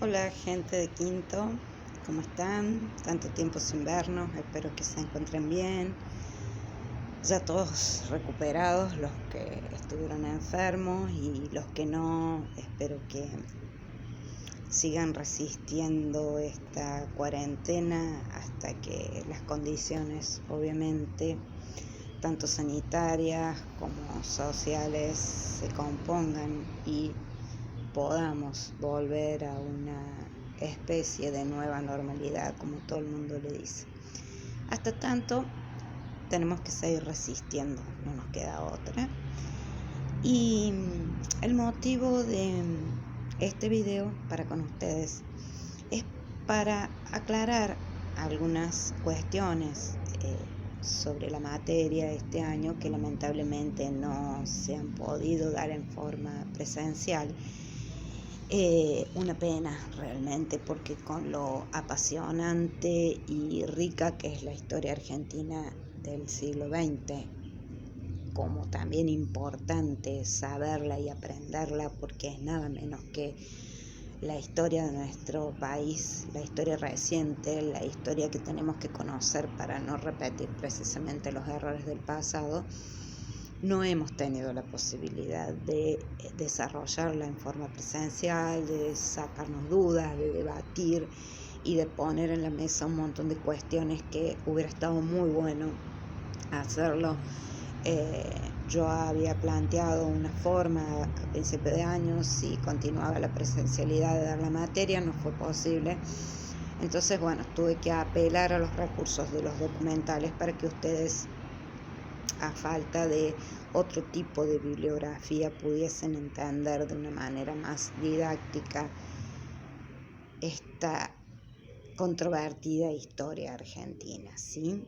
Hola gente de Quinto, ¿cómo están? Tanto tiempo sin vernos, espero que se encuentren bien. Ya todos recuperados, los que estuvieron enfermos y los que no, espero que sigan resistiendo esta cuarentena hasta que las condiciones, obviamente, tanto sanitarias como sociales, se compongan y podamos volver a una especie de nueva normalidad, como todo el mundo le dice. Hasta tanto, tenemos que seguir resistiendo, no nos queda otra. Y el motivo de este video para con ustedes es para aclarar algunas cuestiones sobre la materia este año que lamentablemente no se han podido dar en forma presencial. Una pena realmente, porque con lo apasionante y rica que es la historia argentina del siglo XX, como también importante saberla y aprenderla, porque es nada menos que la historia de nuestro país, la historia reciente, la historia que tenemos que conocer para no repetir precisamente los errores del pasado. No hemos tenido la posibilidad de desarrollarla en forma presencial, de sacarnos dudas, de debatir y de poner en la mesa un montón de cuestiones que hubiera estado muy bueno hacerlo. Yo había planteado una forma a principio de año, si continuaba la presencialidad de dar la materia, no fue posible. Entonces, bueno, tuve que apelar a los recursos de los documentales para que ustedes, a falta de otro tipo de bibliografía, pudiesen entender de una manera más didáctica esta controvertida historia argentina, ¿sí?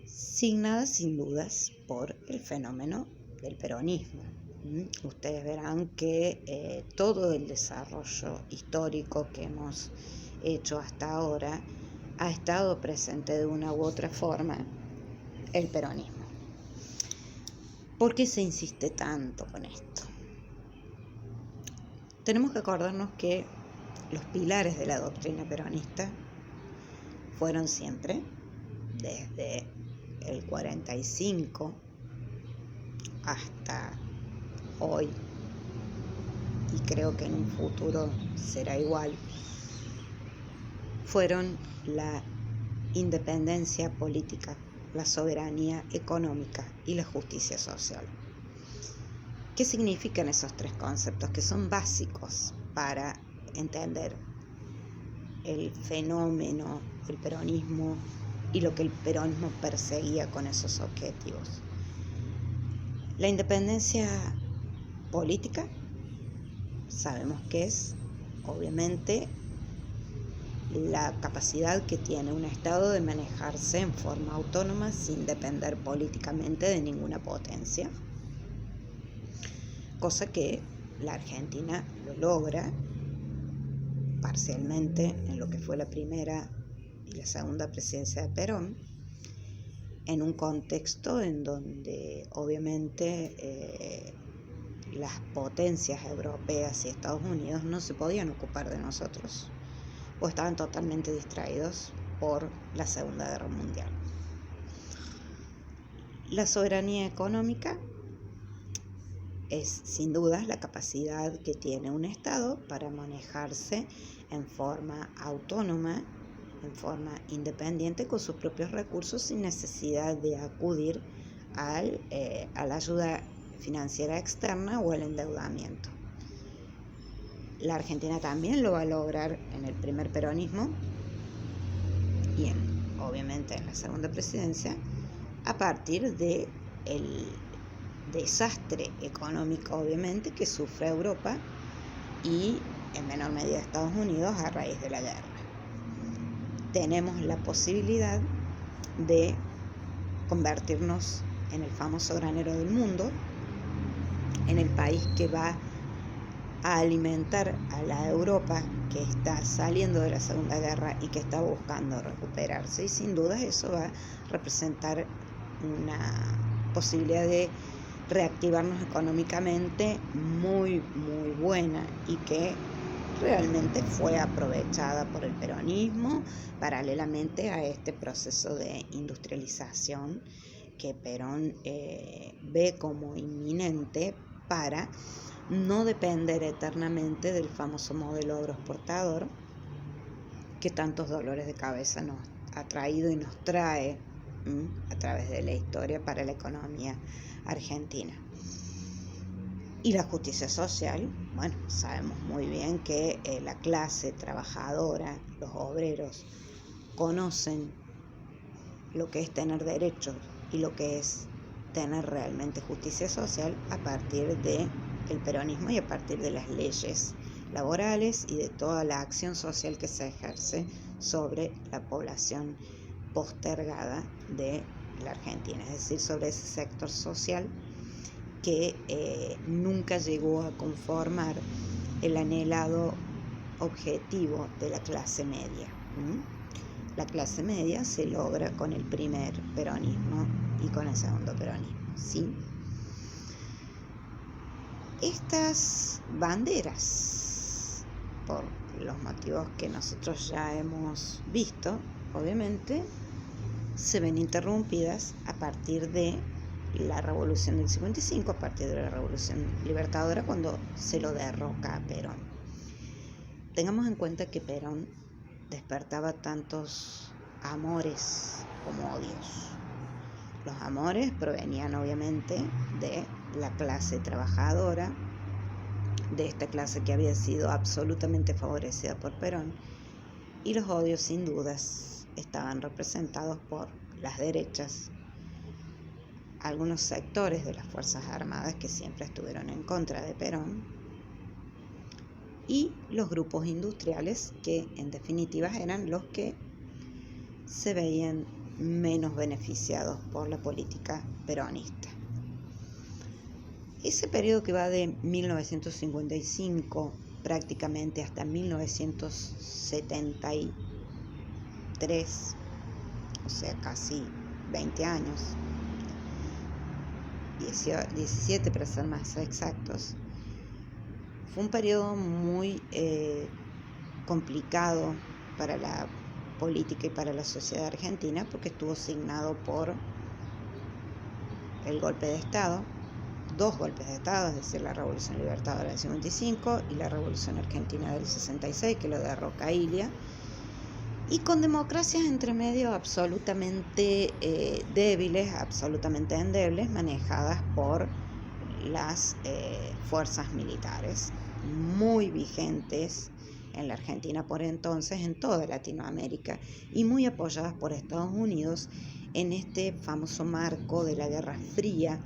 Signada sin dudas por el fenómeno del peronismo. Ustedes verán que todo el desarrollo histórico que hemos hecho hasta ahora ha estado presente de una u otra forma el peronismo. ¿Por qué se insiste tanto con esto? Tenemos que acordarnos que los pilares de la doctrina peronista fueron siempre, desde el 45 hasta hoy, y creo que en un futuro será igual, fueron la independencia política, la soberanía económica y la justicia social. ¿Qué significan esos tres conceptos que son básicos para entender el fenómeno del peronismo y lo que el peronismo perseguía con esos objetivos? La independencia política, sabemos que es, obviamente, la capacidad que tiene un Estado de manejarse en forma autónoma sin depender políticamente de ninguna potencia, cosa que la Argentina lo logra parcialmente en lo que fue la primera y la segunda presidencia de Perón, en un contexto en donde obviamente las potencias europeas y Estados Unidos no se podían ocupar de nosotros o estaban totalmente distraídos por la Segunda Guerra Mundial. La soberanía económica es sin duda la capacidad que tiene un Estado para manejarse en forma autónoma, en forma independiente, con sus propios recursos, sin necesidad de acudir a la ayuda financiera externa o al endeudamiento. La Argentina también lo va a lograr en el primer peronismo y obviamente en la segunda presidencia, a partir del desastre económico, obviamente, que sufre Europa y en menor medida Estados Unidos a raíz de la guerra. Tenemos la posibilidad de convertirnos en el famoso granero del mundo, en el país que va a alimentar a la Europa que está saliendo de la Segunda Guerra y que está buscando recuperarse, y sin duda eso va a representar una posibilidad de reactivarnos económicamente muy, muy buena, y que realmente fue aprovechada por el peronismo paralelamente a este proceso de industrialización que Perón ve como inminente para no depender eternamente del famoso modelo agroexportador que tantos dolores de cabeza nos ha traído y nos trae a través de la historia para la economía argentina. Y la justicia social, bueno, sabemos muy bien que la clase trabajadora, los obreros, conocen lo que es tener derechos y lo que es tener realmente justicia social a partir del peronismo y a partir de las leyes laborales y de toda la acción social que se ejerce sobre la población postergada de la Argentina, es decir, sobre ese sector social que nunca llegó a conformar el anhelado objetivo de la clase media. La clase media se logra con el primer peronismo y con el segundo peronismo, ¿sí? Estas banderas, por los motivos que nosotros ya hemos visto, obviamente, se ven interrumpidas a partir de la Revolución del 55, a partir de la Revolución Libertadora, cuando se lo derroca a Perón. Tengamos en cuenta que Perón despertaba tantos amores como odios. Los amores provenían obviamente de la clase trabajadora, de esta clase que había sido absolutamente favorecida por Perón, y los odios sin dudas estaban representados por las derechas, algunos sectores de las Fuerzas Armadas que siempre estuvieron en contra de Perón, y los grupos industriales que en definitiva eran los que se veían menos beneficiados por la política peronista. Ese periodo que va de 1955 prácticamente hasta 1973, o sea, casi 20 años, 17 para ser más exactos, fue un periodo muy complicado para la política y para la sociedad argentina porque estuvo signado por el golpe de Estado, dos golpes de Estado, es decir, la Revolución Libertadora del 55 y la Revolución Argentina del 66, que lo derroca a Ilia, y con democracias entre medio absolutamente débiles, absolutamente endebles, manejadas por las fuerzas militares, muy vigentes en la Argentina por entonces, en toda Latinoamérica, y muy apoyadas por Estados Unidos en este famoso marco de la Guerra Fría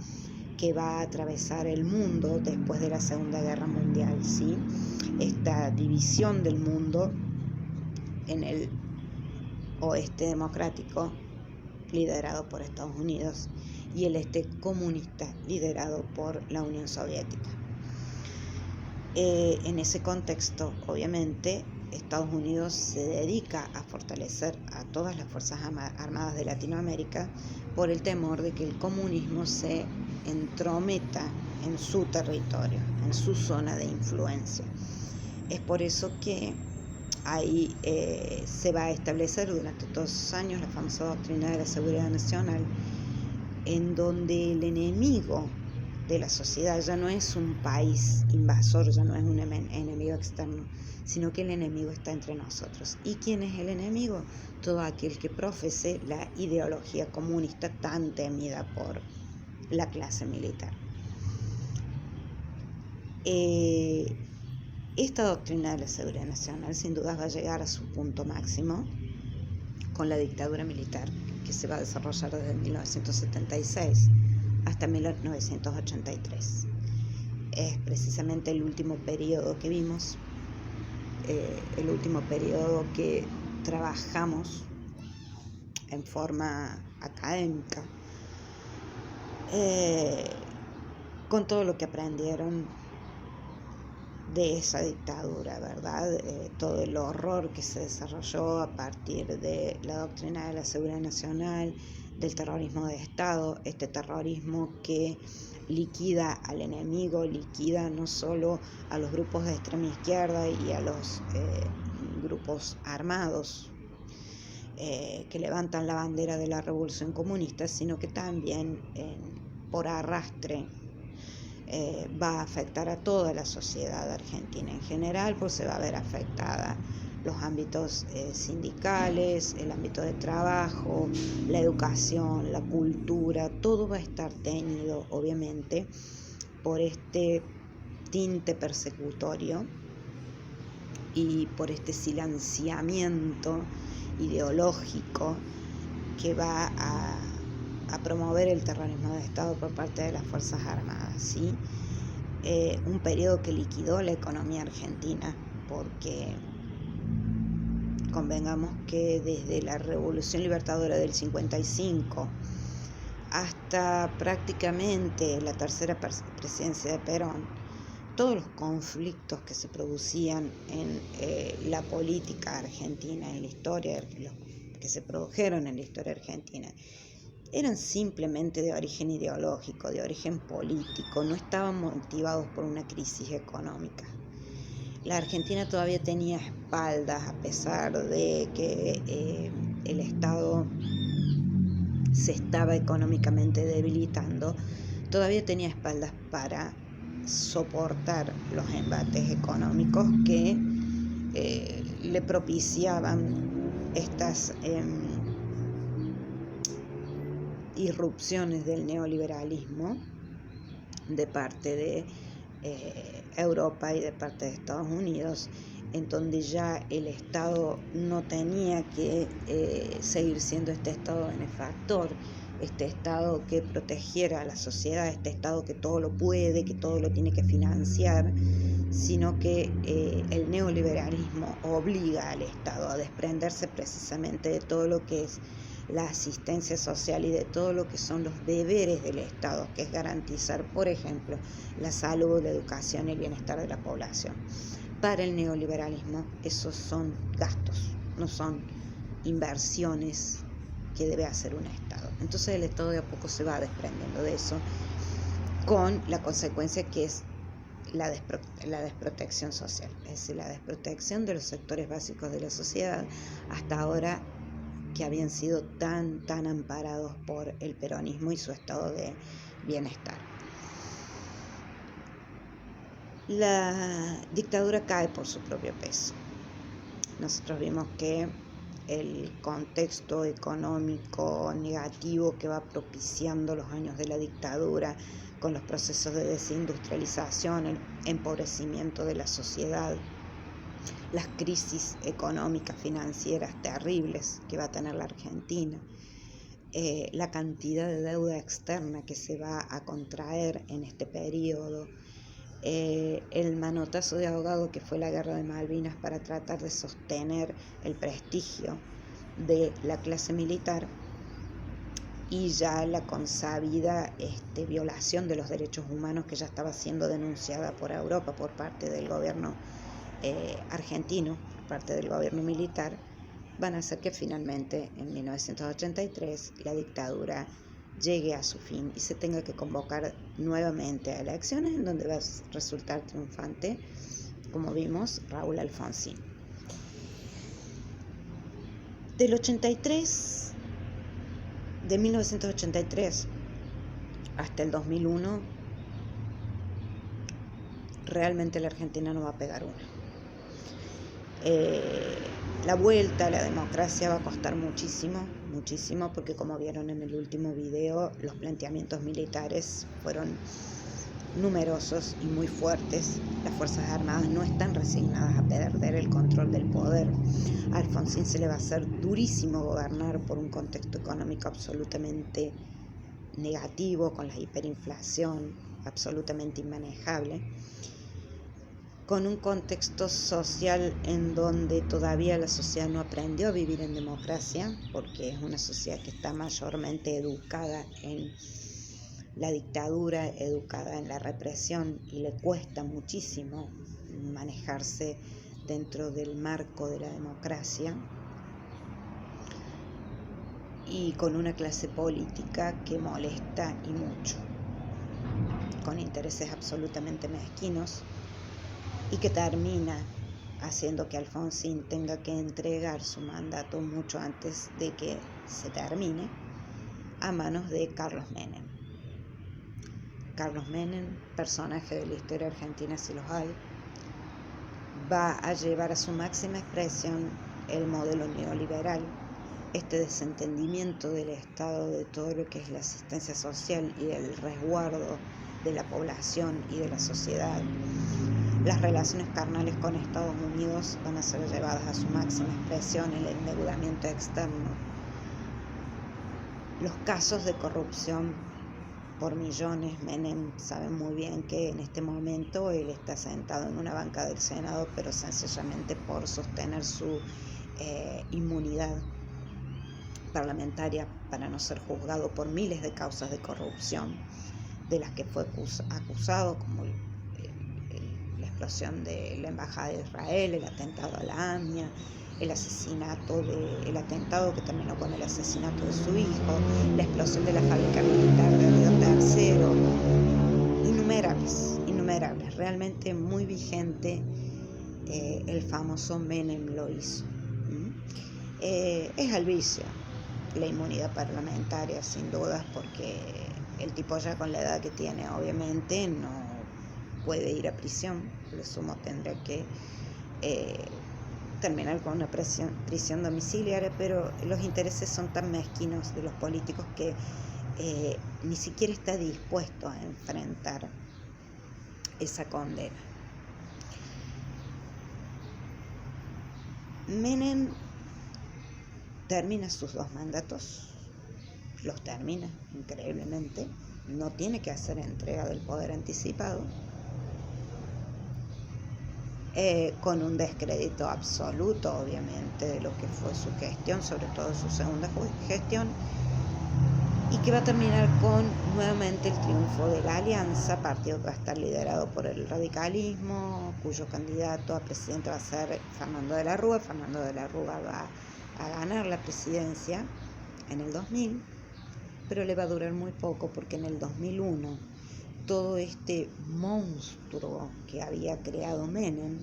que va a atravesar el mundo después de la Segunda Guerra Mundial, ¿sí? Esta división del mundo en el oeste democrático, liderado por Estados Unidos, y el este comunista, liderado por la Unión Soviética. En ese contexto, obviamente, Estados Unidos se dedica a fortalecer a todas las Fuerzas Armadas de Latinoamérica por el temor de que el comunismo se entrometa en su territorio, en su zona de influencia. Es por eso que ahí se va a establecer durante todos esos años la famosa doctrina de la seguridad nacional, en donde el enemigo de la sociedad ya no es un país invasor, ya no es un enemigo externo, sino que el enemigo está entre nosotros. ¿Y quién es el enemigo? Todo aquel que profese la ideología comunista tan temida por la clase militar. Esta doctrina de la seguridad nacional sin duda va a llegar a su punto máximo con la dictadura militar que se va a desarrollar desde 1976 hasta 1983. Es precisamente el último periodo que vimos, el último periodo que trabajamos en forma académica, con todo lo que aprendieron de esa dictadura, ¿verdad? Todo el horror que se desarrolló a partir de la doctrina de la seguridad nacional, del terrorismo de Estado, este terrorismo que liquida al enemigo, liquida no solo a los grupos de extrema izquierda y a los grupos armados que levantan la bandera de la revolución comunista, sino que también por arrastre va a afectar a toda la sociedad argentina en general, pues se va a ver afectada los ámbitos sindicales, el ámbito de trabajo, la educación, la cultura, todo va a estar teñido obviamente por este tinte persecutorio y por este silenciamiento ideológico que va a promover el terrorismo de Estado por parte de las Fuerzas Armadas, ¿sí? Un periodo que liquidó la economía argentina, porque convengamos que desde la Revolución Libertadora del 55 hasta prácticamente la tercera presidencia de Perón, todos los conflictos que se producían en la política argentina, en la historia, los que se produjeron en la historia argentina, eran simplemente de origen ideológico, de origen político, no estaban motivados por una crisis económica. La Argentina todavía tenía espaldas, a pesar de que el Estado se estaba económicamente debilitando, todavía tenía espaldas para soportar los embates económicos que le propiciaban estas irrupciones del neoliberalismo de parte de Europa y de parte de Estados Unidos, en donde ya el Estado no tenía que seguir siendo este Estado benefactor, este Estado que protegiera a la sociedad, este Estado que todo lo puede, que todo lo tiene que financiar, sino que el neoliberalismo obliga al Estado a desprenderse precisamente de todo lo que es la asistencia social y de todo lo que son los deberes del Estado, que es garantizar, por ejemplo, la salud, la educación y el bienestar de la población. Para el neoliberalismo esos son gastos, no son inversiones que debe hacer un Estado. Entonces el Estado de a poco se va desprendiendo de eso, con la consecuencia que es la desprotección social, es decir, la desprotección de los sectores básicos de la sociedad, hasta ahora que habían sido tan amparados por el peronismo y su estado de bienestar. La dictadura cae por su propio peso. Nosotros vimos que el contexto económico negativo que va propiciando los años de la dictadura, con los procesos de desindustrialización, el empobrecimiento de la sociedad, las crisis económicas, financieras terribles que va a tener la Argentina, la cantidad de deuda externa que se va a contraer en este periodo, el manotazo de ahogado que fue la guerra de Malvinas para tratar de sostener el prestigio de la clase militar, y ya la consabida violación de los derechos humanos que ya estaba siendo denunciada por Europa por parte del gobierno argentino, por parte del gobierno militar, van a hacer que finalmente en 1983 la dictadura llegue a su fin y se tenga que convocar nuevamente a elecciones, en donde va a resultar triunfante, como vimos, Raúl Alfonsín. Del 83, de 1983 hasta el 2001, realmente la Argentina no va a pegar una. La vuelta a la democracia va a costar muchísimo, porque como vieron en el último video, los planteamientos militares fueron numerosos y muy fuertes. Las Fuerzas Armadas no están resignadas a perder el control del poder. A Alfonsín se le va a hacer durísimo gobernar por un contexto económico absolutamente negativo, con la hiperinflación absolutamente inmanejable, con un contexto social en donde todavía la sociedad no aprendió a vivir en democracia, porque es una sociedad que está mayormente educada en la dictadura, educada en la represión, y le cuesta muchísimo manejarse dentro del marco de la democracia, y con una clase política que molesta y mucho. con intereses absolutamente mezquinos y que termina haciendo que Alfonsín tenga que entregar su mandato mucho antes de que se termine a manos de Carlos Menem. Carlos Menem, personaje de la historia argentina si los hay, va a llevar a su máxima expresión el modelo neoliberal, este desentendimiento del Estado de todo lo que es la asistencia social y el resguardo de la población y de la sociedad. Las relaciones carnales con Estados Unidos van a ser llevadas a su máxima expresión, el endeudamiento externo, los casos de corrupción por millones. Menem sabe muy bien que en este momento él está sentado en una banca del Senado, pero sencillamente por sostener su inmunidad parlamentaria para no ser juzgado por miles de causas de corrupción de las que fue acusado, como la explosión de la embajada de Israel, el atentado a la AMIA, el atentado que terminó con el asesinato de su hijo, la explosión de la fábrica militar de Río Tercero, innumerables, realmente muy vigente. El famoso Menem lo hizo. Es al vicio la inmunidad parlamentaria, sin dudas, porque el tipo ya con la edad que tiene obviamente no puede ir a prisión. Lo sumo tendrá que terminar con una prisión domiciliaria, pero los intereses son tan mezquinos de los políticos que ni siquiera está dispuesto a enfrentar esa condena. Menem termina sus 2 mandatos, los termina increíblemente, no tiene que hacer entrega del poder anticipado, con un descrédito absoluto, obviamente, de lo que fue su gestión, sobre todo su segunda gestión, y que va a terminar con nuevamente el triunfo de la Alianza, partido que va a estar liderado por el radicalismo, cuyo candidato a presidente va a ser Fernando de la Rúa. Fernando de la Rúa va a ganar la presidencia en el 2000, pero le va a durar muy poco, porque en el 2001 todo este monstruo que había creado Menem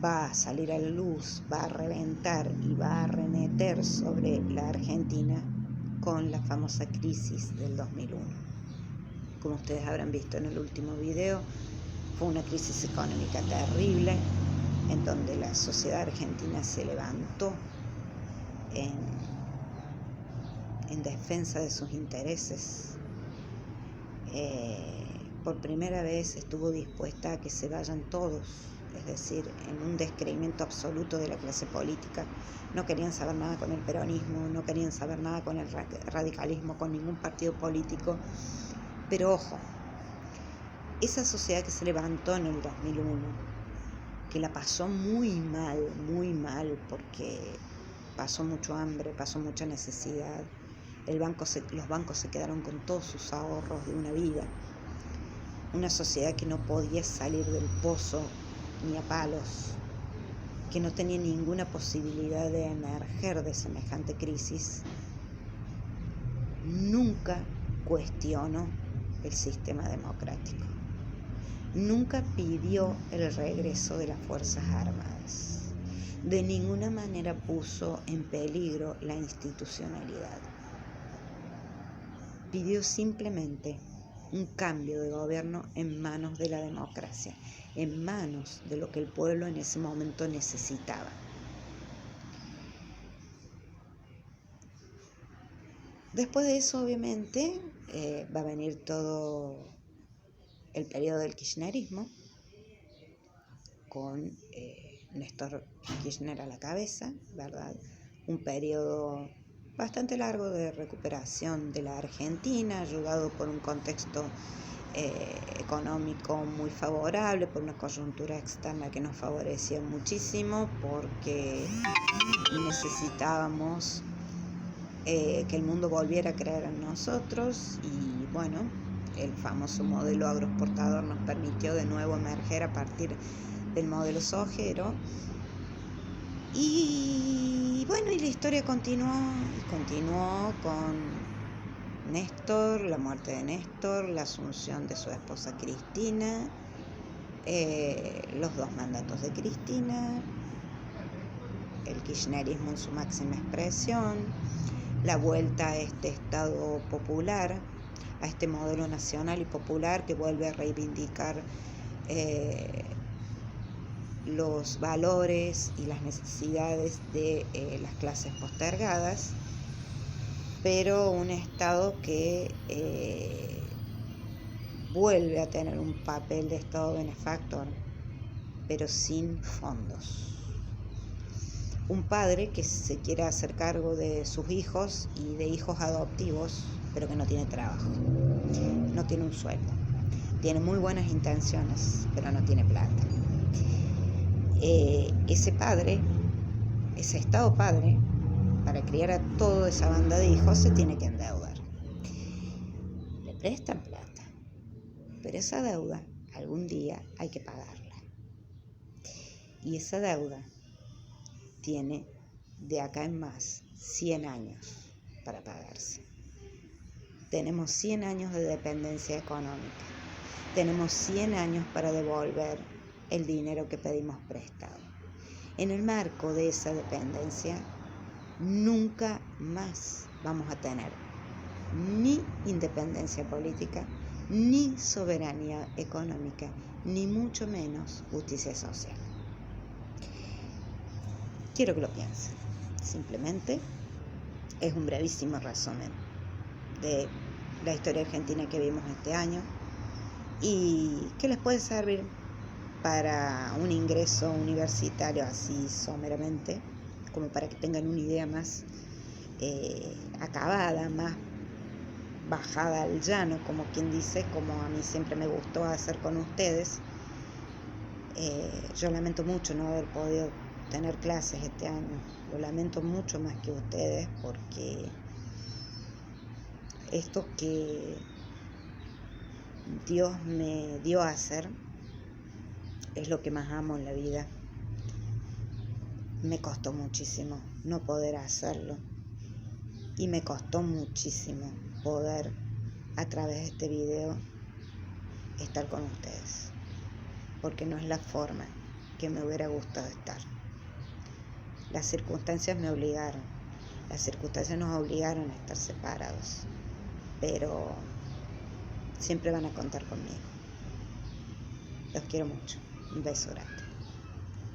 va a salir a la luz, va a reventar y va a arremeter sobre la Argentina con la famosa crisis del 2001. Como ustedes habrán visto en el último video, fue una crisis económica terrible, en donde la sociedad argentina se levantó en defensa de sus intereses. Por primera vez estuvo dispuesta a que se vayan todos, es decir, en un descreimiento absoluto de la clase política. No querían saber nada con el peronismo, no querían saber nada con el radicalismo, con ningún partido político. Pero ojo, esa sociedad que se levantó en el 2001, que la pasó muy mal, porque pasó mucho hambre, pasó mucha necesidad. Los bancos se quedaron con todos sus ahorros de una vida. Una sociedad que no podía salir del pozo ni a palos, que no tenía ninguna posibilidad de emerger de semejante crisis, nunca cuestionó el sistema democrático. Nunca pidió el regreso de las Fuerzas Armadas. De ninguna manera puso en peligro la institucionalidad. Pidió simplemente un cambio de gobierno en manos de la democracia, en manos de lo que el pueblo en ese momento necesitaba. Después de eso, obviamente, va a venir todo el periodo del kirchnerismo, con Néstor Kirchner a la cabeza, ¿verdad? Un periodo bastante largo de recuperación de la Argentina, ayudado por un contexto económico muy favorable, por una coyuntura externa que nos favorecía muchísimo, porque necesitábamos que el mundo volviera a creer en nosotros. Y bueno, el famoso modelo agroexportador nos permitió de nuevo emerger a partir del modelo sojero. Y bueno, y la historia continuó con Néstor, la muerte de Néstor, la asunción de su esposa Cristina, los 2 mandatos de Cristina, el kirchnerismo en su máxima expresión, la vuelta a este Estado popular, a este modelo nacional y popular que vuelve a reivindicar los valores y las necesidades de las clases postergadas, pero un Estado que vuelve a tener un papel de Estado benefactor, pero sin fondos. Un padre que se quiere hacer cargo de sus hijos y de hijos adoptivos, pero que no tiene trabajo, no tiene un sueldo, tiene muy buenas intenciones, pero no tiene plata. Ese padre, ese Estado padre, para criar a toda esa banda de hijos se tiene que endeudar. Le prestan plata, pero esa deuda algún día hay que pagarla. Y esa deuda tiene de acá en más 100 años para pagarse. Tenemos 100 años de dependencia económica. Tenemos 100 años para devolver el dinero que pedimos prestado. En el marco de esa dependencia, nunca más vamos a tener ni independencia política, ni soberanía económica, ni mucho menos justicia social. Quiero que lo piensen. Simplemente es un brevísimo resumen de la historia argentina que vimos este año y que les puede servir para un ingreso universitario así someramente, como para que tengan una idea más acabada, más bajada al llano, como quien dice, como a mí siempre me gustó hacer con ustedes. Yo lamento mucho no haber podido tener clases este año, lo lamento mucho más que ustedes, porque esto que Dios me dio a hacer es lo que más amo en la vida. Me costó muchísimo no poder hacerlo y me costó muchísimo poder, a través de este video, estar con ustedes, porque no es la forma que me hubiera gustado estar. Las circunstancias me obligaron, las circunstancias nos obligaron a estar separados, pero siempre van a contar conmigo. Los quiero mucho. Un beso grande.